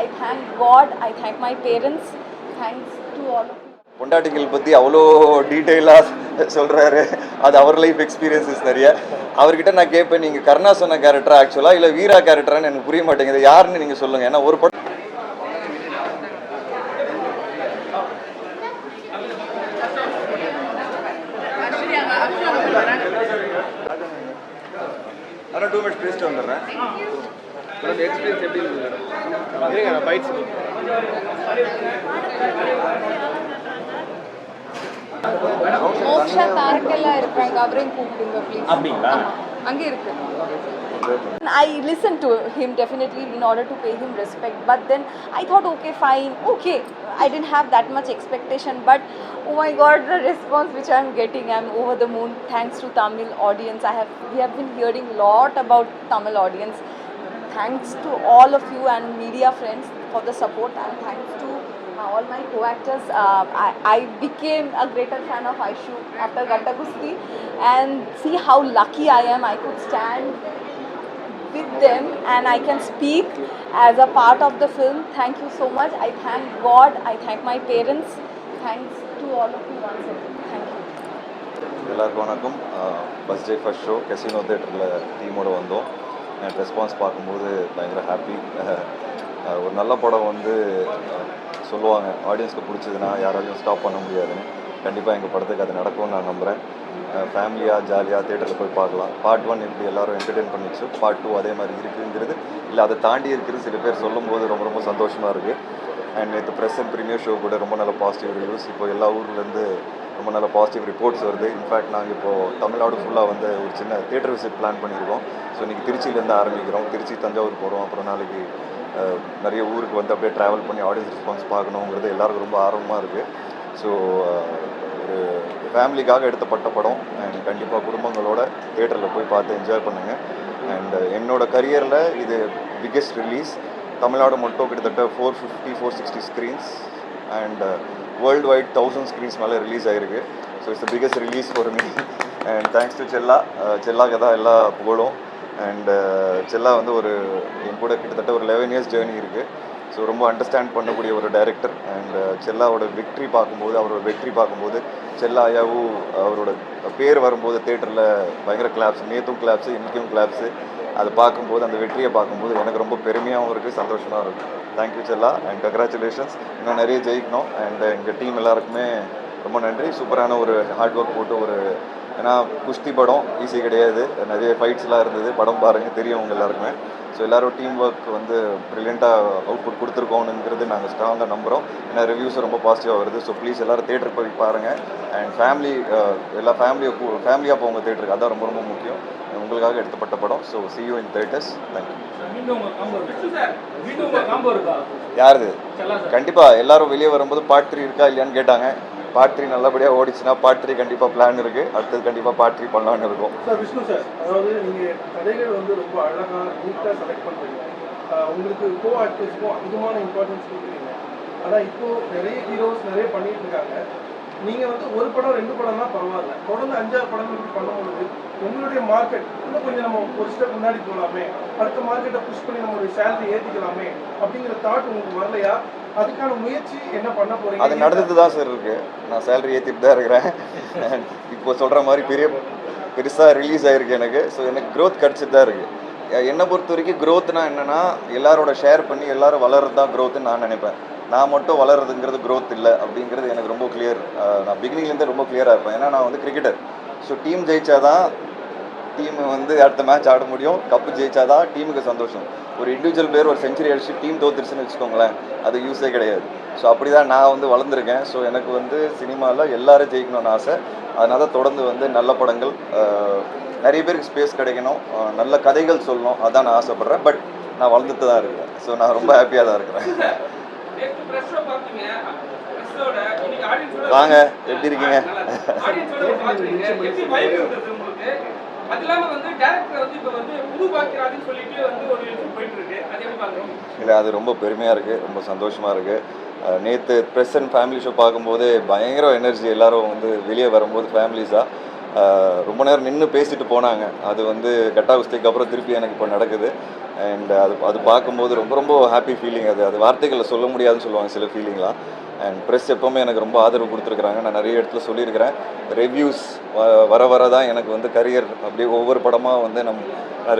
I thank God, I thank my parents. Thanks to all of you. பொண்டாட்டிகள் பற்றி அவ்வளோ டீட்டெயிலாக சொல்கிறாரு. அது அவர் லைஃப் எக்ஸ்பீரியன்ஸஸ் நிறைய. அவர்கிட்ட நான் கேட்பேன், நீங்கள் கருணா சொன்ன கேரக்டரா ஆக்சுவலாக இல்லை வீரா கேரக்டரான்னு எனக்கு புரிய மாட்டேங்குது, யாருன்னு நீங்கள் சொல்லுங்கள். ஏன்னா ஒரு படம் அதான் 2 மினிட்ஸ் பேசிட்டு வந்துடுறேன். எக்ஸ்பீரியன்ஸ் எப்படி இருந்தது? பைட்ஸ் மோக்ஷா தாரக்கெல்லாம் இருக்காங்க, அவரையும் கூப்பிடுங்க ப்ளீஸ். அப்படிங்களா? அங்கே இருக்கு. I listened to him definitely in order to pay him respect, but then I thought okay fine, okay, I didn't have that much expectation, but oh my god, the response which I'm getting, I'm over the moon. Thanks to Tamil audience. We have been hearing a lot about Tamil audience. Thanks to all of you and media friends for the support, and thanks to all my co-actors. I became a greater fan of Aishu after Gatta Gusti, and see how lucky I am. I could stand with them and I can speak as a part of the film. Thank you so much. I thank God, I thank my parents. Thanks to all of you once again. Thank you. எல்லாருக்கும் வணக்கம். First day first show casino தேட்டரில் டீமோடு வந்தோம். எனக்கு response பார்க்கும்போது பயங்கர happy. ஒரு நல்ல படம் வந்து சொல்லுவாங்க, ஆடியன்ஸ்க்கு பிடிச்சதுன்னா யாராலையும் ஸ்டாப் பண்ண முடியாதுன்னு. கண்டிப்பாக எங்கள் படத்துக்கு அது நடக்கும்னு நான் நம்புகிறேன். ஃபேமிலியாக ஜாலியாக தேட்டரில் போய் பார்க்கலாம். பார்ட் 1 எப்படி எல்லோரும் என்டர்டெயின் பண்ணிச்சு, பார்ட் 2 அதே மாதிரி இருக்குங்கிறது இல்லை, அதை தாண்டி இருக்கிறது சில பேர் சொல்லும்போது ரொம்ப ரொம்ப சந்தோஷமாக இருக்குது. அண்ட் நேற்று ப்ரெஸ் அண்ட் ப்ரீமியர் ஷோ கூட ரொம்ப நல்ல பாசிட்டிவ் ரிவ்யூஸ். இப்போ எல்லா ஊர்லேருந்து ரொம்ப நல்ல பாசிட்டிவ் ரிப்போர்ட்ஸ் வருது. இன்ஃபேக்ட் நாங்கள் இப்போது தமிழ்நாடு ஃபுல்லாக வந்து ஒரு சின்ன தேட்டர் விசிட் பிளான் பண்ணியிருக்கோம். ஸோ இன்றைக்கி திருச்சியிலேருந்து ஆரம்பிக்கிறோம். திருச்சி தஞ்சாவூர் போகிறோம். அப்புறம் நாளைக்கு நிறைய ஊருக்கு வந்து அப்படியே ட்ராவல் பண்ணி ஆடியன்ஸ் ரெஸ்பான்ஸ் பார்க்கணுங்கிறது எல்லாருக்கும் ரொம்ப ஆர்வமாக இருக்குது. ஸோ ஒரு ஃபேமிலிக்காக எடுத்தப்பட்ட படம். அண்ட் கண்டிப்பாக குடும்பங்களோட தேட்டரில் போய் பார்த்து என்ஜாய் பண்ணுங்கள். அண்ட் என்னோடய கரியரில் இது பிக்கெஸ்ட் ரிலீஸ். தமிழ்நாடு மட்டும் கிட்டத்தட்ட 450-460 screens and world wide 1000 screens மேலே ரிலீஸ் ஆகிருக்கு. So it's the biggest release for me. And thanks to செல்லா. செல்லாக்கு தான் எல்லா புகழும். அண்ட் செல்லா வந்து என் கூட கிட்டத்தட்ட ஒரு 11 இயர்ஸ் ஜேர்னி இருக்குது. ஸோ ரொம்ப அண்டர்ஸ்டாண்ட் பண்ணக்கூடிய ஒரு டைரக்டர். அண்ட் செல்லாவோட வெற்றி பார்க்கும்போது, அவரோட வெற்றி பார்க்கும்போது, செல்லா ஐயாவு அவரோட பேர் வரும்போது தேட்டரில் பயங்கர கிளாப்ஸ், நேற்றும் கிளாப்ஸு, இன்றைக்கும் கிளாப்ஸு. அதை பார்க்கும்போது, அந்த வெற்றியை பார்க்கும்போது எனக்கு ரொம்ப பெருமையாகவும் இருக்குது, சந்தோஷமாக இருக்குது. தேங்க்யூ செல்லா அண்ட் கங்க்ராச்சுலேஷன்ஸ். இன்னும் நிறைய ஜெயிக்கணும். அண்ட் எங்கள் டீம் எல்லாருக்குமே ரொம்ப நன்றி. சூப்பரான ஒரு ஹார்ட் ஒர்க் போட்டு ஏன்னா குஸ்தி படம் ஈஸி கிடையாது, நிறைய ஃபைட்ஸ்லாம் இருந்தது. படம் பாருங்கள், தெரியும் உங்கள் எல்லாருக்குமே. ஸோ எல்லோரும் டீம் ஒர்க் வந்து ப்ரில்லியண்ட்டாக அவுட்புட் கொடுத்துருக்கோனுங்கிறது நாங்கள் ஸ்ட்ராங்காக நம்புகிறோம். ஏன்னா ரிவ்யூஸும் ரொம்ப பாசிட்டிவாக வருது. ஸோ ப்ளீஸ் எல்லோரும் தேட்டருக்கு போய் பாருங்கள். அண்ட் எல்லா ஃபேமிலியாக போங்க தேட்டருக்கு, அதான் ரொம்ப ரொம்ப முக்கியம். உங்களுக்காக எடுத்தப்பட்ட படம். So see you in theaters. Thank you. யாருது? கண்டிப்பாக எல்லோரும் வெளியே வரும்போது பார்ட் 3 இருக்கா இல்லையான்னு கேட்டாங்க. பார்ட் 3 நல்லபடியாக ஓடிச்சுன்னா பார்ட் 3 கண்டிப்பாக பிளான் இருக்குது. அடுத்தது கண்டிப்பாக பார்ட் 3 பண்ணலான்னு இருக்கும். சார் விஷ்ணு சார், அதாவது நீங்கள் கதைகள் வந்து ரொம்ப அழகாக நீட்டாக செலக்ட் பண்ணுறீங்க. உங்களுக்கு கோ ஆக்டர்ஸ்க்கும் அதிகமான இம்பார்ட்டன்ஸ் கொடுக்குறீங்க. ஆனால் இப்போது நிறைய ஹீரோஸ் நிறைய பண்ணிட்டு இருக்காங்க. நீங்கள் வந்து ஒரு படம் 2 படம்னா பரவாயில்ல, தொடர்ந்து 5-6 படங்களுக்கு பண்ணும்பொழுது உங்களுடைய மார்க்கெட் இன்னும் கொஞ்சம் நம்ம ஒரு ஸ்டெப் முன்னாடி போகலாமே, அடுத்த மார்க்கெட்டை புஷ் பண்ணி நம்மளுடைய சேலரி ஏற்றிக்கலாமே அப்படிங்கிற தாட் உங்களுக்கு வரலையா? அதுக்கான முயற்சி என்ன பண்ண போறீங்க? அது நடந்துட்டு தான் சார் இருக்குது. நான் சேலரி ஏற்றிட்டு தான் இருக்கிறேன். இப்போ சொல்கிற மாதிரி பெருசாக ரிலீஸ் ஆகிருக்கு எனக்கு. ஸோ எனக்கு க்ரோத் கிடச்சிட்டு தான் இருக்குது. என்னை பொறுத்த வரைக்கும் க்ரோத்னா என்னென்னா, எல்லாரோட ஷேர் பண்ணி எல்லோரும் வளர்றது தான் க்ரோத்துன்னு நான் நினைப்பேன். நான் மட்டும் வளர்றதுங்கிறது க்ரோத் இல்லை அப்படிங்கிறது எனக்கு ரொம்ப கிளியர். நான் பிகினிங்லேருந்து ரொம்ப கிளியராக இருப்பேன். ஏன்னா நான் வந்து கிரிக்கெட்டர். ஸோ டீம் ஜெயிச்சாதான் டீம் வந்து அடுத்த மேட்ச் ஆட முடியும். கப்பு ஜெயிச்சாதான் டீமுக்கு சந்தோஷம். ஒரு இண்டிவிஜுவல் பிளேயர் ஒரு செஞ்சுரி அடிச்சு டீம் தோத்துருச்சுன்னு வச்சுக்கோங்களேன், அது யூஸே கிடையாது. ஸோ அப்படி தான் நான் வந்து வளர்ந்துருக்கேன். ஸோ எனக்கு வந்து சினிமாவில் எல்லோரும் ஜெயிக்கணும்னு ஆசை. அதனால் தொடர்ந்து வந்து நல்ல படங்கள், நிறைய பேருக்கு ஸ்பேஸ் கிடைக்கணும், நல்ல கதைகள் சொல்லணும், அதான் நான் ஆசைப்பட்றேன். பட் நான் வளர்ந்துட்டு தான் இருக்கிறேன். ஸோ நான் ரொம்ப ஹாப்பியாக தான் இருக்கிறேன். வாங்க, எப்படி இருக்கீங்க? இல்லை, அது ரொம்ப பெருமையாக இருக்குது, ரொம்ப சந்தோஷமாக இருக்குது. நேற்று ப்ரெஸ் அண்ட் ஃபேமிலி ஷோ பார்க்கும்போது பயங்கர எனர்ஜி. எல்லோரும் வந்து வெளியே வரும்போது ஃபேமிலிஸாக ரொம்ப நேரம் நின்று பேசிட்டு போனாங்க. அது வந்து கட்டா குஸ்திக்கு அப்புறம் திருப்பி எனக்கு இப்போ நடக்குது. அண்ட் அது பார்க்கும்போது ரொம்ப ரொம்ப ஹாப்பி ஃபீலிங். அது வார்த்தைகளில் சொல்ல முடியாதுன்னு சொல்லுவாங்க சில ஃபீலிங்லாம். அண்ட் ப்ரெஸ் எப்போவுமே எனக்கு ரொம்ப ஆதரவு கொடுத்துருக்குறாங்க. நான் நிறைய இடத்துல சொல்லியிருக்கிறேன். ரிவ்யூஸ் வர தான் எனக்கு வந்து கரியர் அப்படியே ஒவ்வொரு படமாக வந்து நான்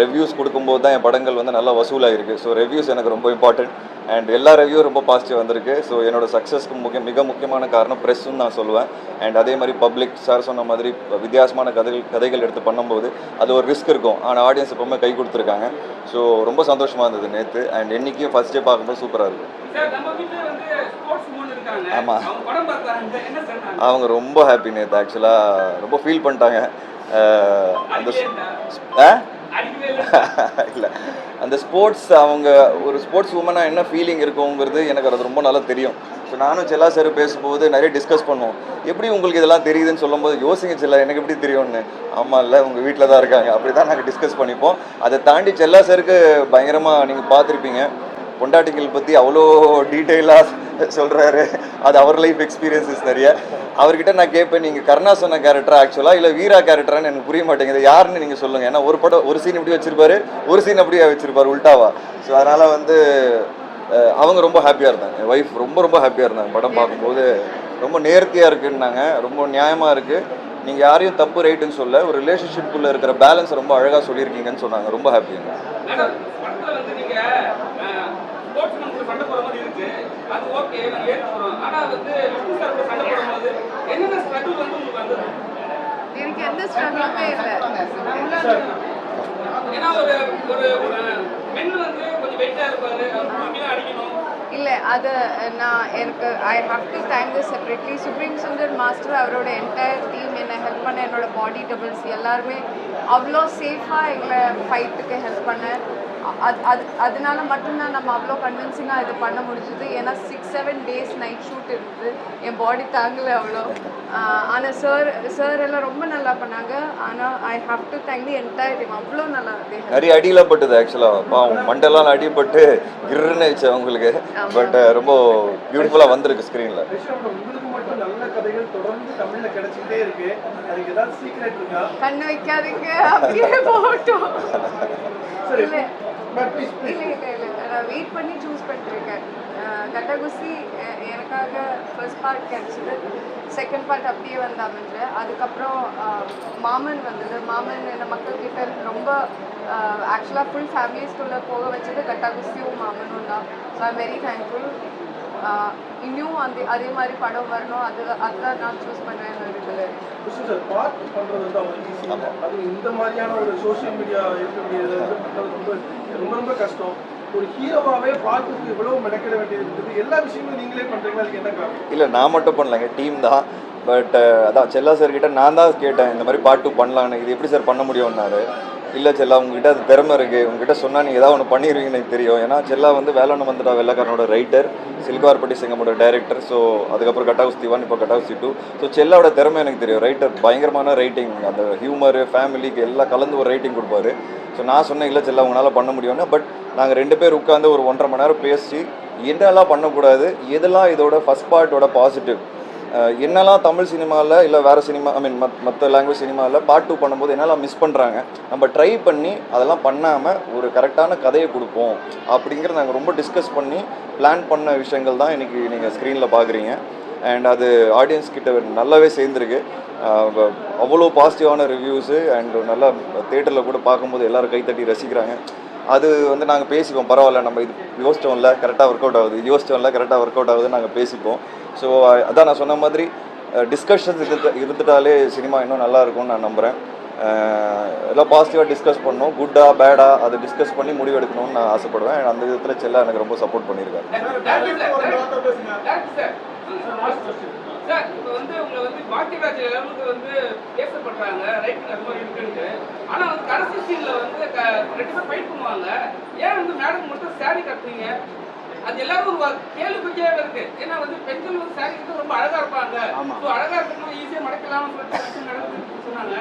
ரிவ்யூஸ் கொடுக்கும்போது தான் என் படங்கள் வந்து நல்லா வசூலாகிருக்கு. ஸோ ரிவ்யூஸ் எனக்கு ரொம்ப இம்பார்ட்டன்ட். அண்ட் எல்லா ரிவ்யூவும் ரொம்ப பாசிட்டிவ் வந்திருக்கு. ஸோ என்னோட சக்ஸஸ்க்கு மிக முக்கியமான காரணம் ப்ரெஸ்ஸுன்னு நான் சொல்லுவேன். அண்ட் அதே மாதிரி பப்ளிக் சார் சொன்ன மாதிரி வித்தியாசமான கதைகள் எடுத்து பண்ணும்போது அது ஒரு ரிஸ்க் இருக்கும். ஆனால் ஆடியன்ஸ் எப்பவுமே கை கொடுத்துருக்காங்க. ஸோ ரொம்ப சந்தோஷமாக இருந்தது நேற்று. அண்ட் என்றைக்கும் ஃபர்ஸ்ட் டே பார்க்கும்போது சூப்பராக இருக்கும். ஆமாம், அவங்க ரொம்ப ஹாப்பி நேற்று. ஆக்சுவலாக ரொம்ப ஃபீல் பண்ணிட்டாங்க. அந்த இல்லை, அந்த ஸ்போர்ட்ஸ் அவங்க ஒரு ஸ்போர்ட்ஸ் உமனாக என்ன ஃபீலிங் இருக்குங்கிறது எனக்கு அது ரொம்ப நல்லா தெரியும். ஸோ நானும் செல்லா சார் பேசும்போது நிறைய டிஸ்கஸ் பண்ணுவோம். எப்படி உங்களுக்கு இதெல்லாம் தெரியுதுன்னு சொல்லும்போது யோசிங்க செல்லா, எனக்கு எப்படி தெரியும்னு. ஆமாம், இல்லை உங்கள் வீட்டில் தான் இருக்காங்க, அப்படி தான் நாங்கள் டிஸ்கஸ் பண்ணிப்போம். அதை தாண்டி செல்லா சாருக்கு பயங்கரமாக நீங்கள் பார்த்துருப்பீங்க, பொண்டாட்டிகள் பற்றி அவ்வளோ டீட்டெயிலாக சொல்கிறாரு. அது அவர் லைஃப் எக்ஸ்பீரியன்ஸஸ் நிறைய. அவர்கிட்ட நான் கேட்பேன், நீங்கள் கருணா சொன்ன கேரக்டரா ஆக்சுவலாக இல்லை வீரா கேரக்டரான்னு எனக்கு புரிய மாட்டேங்குது, யாருன்னு நீங்கள் சொல்லுங்கள். ஏன்னா ஒரு படம் ஒரு சீன் இப்படி வச்சிருப்பாரு, ஒரு சீன் அப்படியே வச்சிருப்பாரு உல்டாவா. ஸோ அதனால் வந்து அவங்க ரொம்ப ஹாப்பியாக இருந்தாங்க. என் ஒய்ஃப் ரொம்ப ரொம்ப ஹாப்பியாக இருந்தாங்க. படம் பார்க்கும்போது ரொம்ப நேர்த்தியாக இருக்குன்னாங்க, ரொம்ப நியாயமாக இருக்குது, நீங்கள் யாரையும் தப்பு ரைட்டுன்னு சொல்ல, ஒரு ரிலேஷன்ஷிப்புக்குள்ளே இருக்கிற பேலன்ஸ் ரொம்ப அழகாக சொல்லியிருக்கீங்கன்னு சொன்னாங்க. ரொம்ப ஹாப்பிங்க. எனக்கு எந்த ஸ்ட்ரகிளுமே இல்லை. இல்லை, அது நான் எனக்கு I have to thank this separately supreme Sundar master, அவரோட என்டையர் டீம் என்னை ஹெல்ப் பண்ண, என்னோட பாடி டபுள்ஸ் எல்லாருமே அவ்வளோ சேஃபாக எங்களை ஃபைட்டுக்கு ஹெல்ப் பண்ண. அதனால மட்டும்தான் நம்ம அவ்வளோ கன்வின்சிங்காக இது பண்ண முடிஞ்சுது. ஏன்னா 6-7 days நைட் ஷூட் இருந்தது, என் பாடி தாங்கலை அவ்வளோ. ஆனால் சார் எல்லாம் ரொம்ப நல்லா பண்ணாங்க. ஆனால் I have to thank the entire team, அவ்வளோ நல்லா இருக்கு. நிறைய அடியெல்லாம் பட்டுது ஆக்சுவலாக, பாவம் மண்டெல்லாம் அடிபட்டு கிருன்னு ஆயிடுச்சு அவங்களுக்கு. பட் ரொம்ப பியூட்டிஃபுல்லாக வந்திருக்கு ஸ்க்ரீனில். உங்களுக்கு மட்டும் நல்ல கதைகள் தொடர்ந்து தமிழ்ல கிடைச்சிட்டே இருக்கு, அதுக்கு ஏதாவது சீக்ரெட் இருக்கா? கண்ணு வைக்காதீங்க, அப்படியே போகட்டும். இல்லை நான் வெயிட் பண்ணி சூஸ் பண்ணிருக்கேன். கட்டகுஸ்தி எனக்காக ஃபர்ஸ்ட் பார்ட் கிடச்சிது, செகண்ட் பார்ட் அப்படியே வந்து அமைஞ்சு. அதுக்கப்புறம் மாமன் வந்தது. மாமன் என்ன மக்கள்கிட்ட ரொம்ப ஆக்சுவலாக ஃபுல் ஃபேமிலிஸ்குள்ளே போக வச்சது கட்டகுஸ்தியும் மாமனும் தான். So I'm very thankful. இன்னும் அதே மாதிரி படம் வரணும், அதுதான் நான் சூஸ் பண்ணுவேன் இருக்குது. பார்ட் பண்ணுறது வந்து அவங்களுக்கு ஈஸி இல்லை, அது இந்த மாதிரியான ஒரு சோஷியல் மீடியா இருக்கக்கூடியது வந்து பண்ணுறது ரொம்ப ரொம்ப கஷ்டம். ஒரு ஹீரோவாகவே பார்ட்டுக்கு இவ்வளோ மெனக்கிட வேண்டியது இருக்குது. எல்லா விஷயங்களும் நீங்களே பண்ணுறீங்க, அதுக்கு என்ன காரணம்? இல்லை, நான் மட்டும் பண்ணலைங்க, டீம் தான். பட் அதான் செல்லா சார்கிட்ட நான் தான் கேட்டேன், இந்த மாதிரி பார்ட் 2 பண்ணலான்னு. இது எப்படி சார் பண்ண முடியும்னாரு. இல்லை செல்லா, உங்ககிட்ட அது திறமை இருக்குது, உங்ககிட்ட சொன்னால் நீங்கள் ஏதாவது ஒன்று பண்ணிடுவீங்கன்னு எனக்கு தெரியும். ஏன்னா செல்லா வந்து வேளாண் வந்துட்டா வெள்ளக்காரனோட ரைட்டர், சில்கார்பட்டி சிங்கமோட டைரக்டர், ஸோ அதுக்கப்புறம் கட்டாகுஸ்தி 1, இப்போ கட்டாகுஸ்தி 2. ஸோ செல்லாவோட திறமை எனக்கு தெரியும். ரைட்டர் பயங்கரமான ரைட்டிங், அந்த ஹியூமரு ஃபேமிலிக்கு எல்லாம் கலந்து ஒரு ரைட்டிங் கொடுப்பாரு. ஸோ நான் சொன்னேன், இல்லை செல்லா உங்களால் பண்ண முடியும்னு. பட் நாங்கள் 2 பேர் உட்காந்து ஒரு 1.5 மணி நேரம் பேசி என்னெல்லாம் பண்ணக்கூடாது, எதெல்லாம் இதோட ஃபஸ்ட் பார்ட்டோட பாசிட்டிவ், என்னெல்லாம் தமிழ் சினிமாவில் இல்லை வேறு சினிமா மற்ற லாங்குவேஜ் சினிமாவில் பார்ட் 2 பண்ணும்போது என்னெல்லாம் மிஸ் பண்ணுறாங்க, நம்ம ட்ரை பண்ணி அதெல்லாம் பண்ணாமல் ஒரு கரெக்டான கதையை கொடுப்போம் அப்படிங்கிறத நாங்கள் ரொம்ப டிஸ்கஸ் பண்ணி பிளான் பண்ண விஷயங்கள் தான் இன்றைக்கி நீங்கள் ஸ்க்ரீனில் பார்க்குறீங்க. அண்ட் அது ஆடியன்ஸ் கிட்ட நல்லாவே சேர்ந்துருக்கு. அவ்வளோ பாசிட்டிவான ரிவ்யூஸு அண்ட் நல்லா தேட்டரில் கூட பார்க்கும்போது எல்லோரும் கைத்தட்டி ரசிக்கிறாங்க. அது வந்து நாங்கள் பேசிப்போம், பரவாயில்ல நம்ம இது யோசிச்சோம்ல கரெக்டாக ஒர்க் அவுட் ஆகுது, யோசிச்சோம்ல கரெக்டாக ஒர்க் அவுட் ஆகுதுன்னு நாங்கள் பேசிப்போம். ஸோ அதான் நான் சொன்ன மாதிரி டிஸ்கஷன்ஸ் இருந்துட்டாலே சினிமா இன்னும் நல்லா இருக்கும்னு நான் நம்புகிறேன். எல்லாம் பாசிட்டிவாக டிஸ்கஸ் பண்ணணும், குட்டா பேடா அதை டிஸ்கஸ் பண்ணி முடிவு எடுக்கணும்னு நான் ஆசைப்படுவேன். அந்த விதத்தில் செல்லா எனக்கு ரொம்ப சப்போர்ட் பண்ணியிருக்காரு. சார், இப்போ வந்து உங்களை வந்து பாக்கியராஜ் அளவுக்கு வந்து பேசப்படுறாங்க, ரைட்டிங் அது மாதிரி இருக்குன்ட்டு. ஆனால் வந்து கடைசி சீனில் வந்து 2 பேர் ஃபைட் பண்ணுவாங்க, ஏன் வந்து மேடம் மட்டும் சாரி கட்டுறீங்க? அது எல்லாரும் ஒரு கேள்விக்குறியாகவே இருக்கு. ஏன்னா வந்து பெண்கள் வந்து சாரி கட்டு ரொம்ப அழகா இருப்பாங்க, ஸோ அழகா இருக்கணும் ஈஸியாக மடக்கலாம்னு சொல்லிட்டு நடக்குதுன்னு சொன்னாங்க.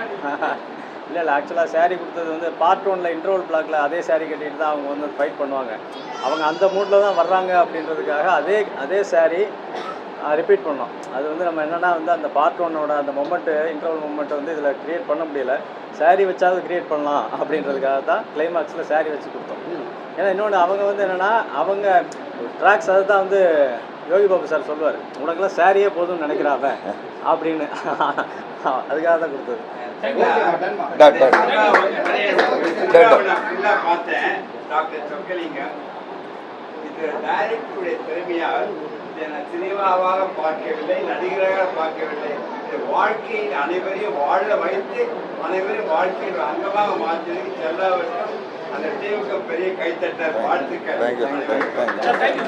இல்லை ஆக்சுவலாக சாரீ கொடுத்தது வந்து பார்ட் 1ல் இன்டர்வல் பிளாக்ல அதே சாரீ கட்டிட்டு தான் அவங்க வந்து ஃபைட் பண்ணுவாங்க. அவங்க அந்த மூடில் தான் வர்றாங்க அப்படின்றதுக்காக அதே சாரீ ரிப்பீட் பண்ணோம். அது வந்து நம்ம என்னென்னா வந்து அந்த பார்ட் ஒன்னோட அந்த மொமெண்ட்டு இன்டர்வல் மொமெண்ட்டை வந்து இதில் க்ரியேட் பண்ண முடியல. saree வச்சாவது க்ரியேட் பண்ணலாம் அப்படின்றதுக்காக தான் கிளைமாக்ஸில் saree வச்சு கொடுத்தோம். ஏன்னா இன்னொன்று அவங்க வந்து என்னென்னா அவங்க ட்ராக்ஸ் அதை தான் வந்து யோகி பாபு சார் சொல்லுவார், உனக்கெல்லாம் சாரியே போதும்னு நினைக்கிறாங்க அப்படின்னு. அதுக்காக தான் கொடுத்தது. பார்த்தேன் டாக்டர் சொக்கலிங்கம். இது டைரக்டருடைய திறமையால் இதை நான் சினிமாவாக பார்க்கவில்லை, நடிகராக பார்க்கவில்லை. இது வாழ்க்கையில் அனைவரையும் வாழ வைத்து அனைவரையும் வாழ்க்கையில் ஒரு அங்கமாக மாற்றியதுக்கு செல்லாவற்றும் அந்த டீமுக்கு பெரிய கைத்தட்டல் வாழ்த்துக்கள். தேங்க்யூ.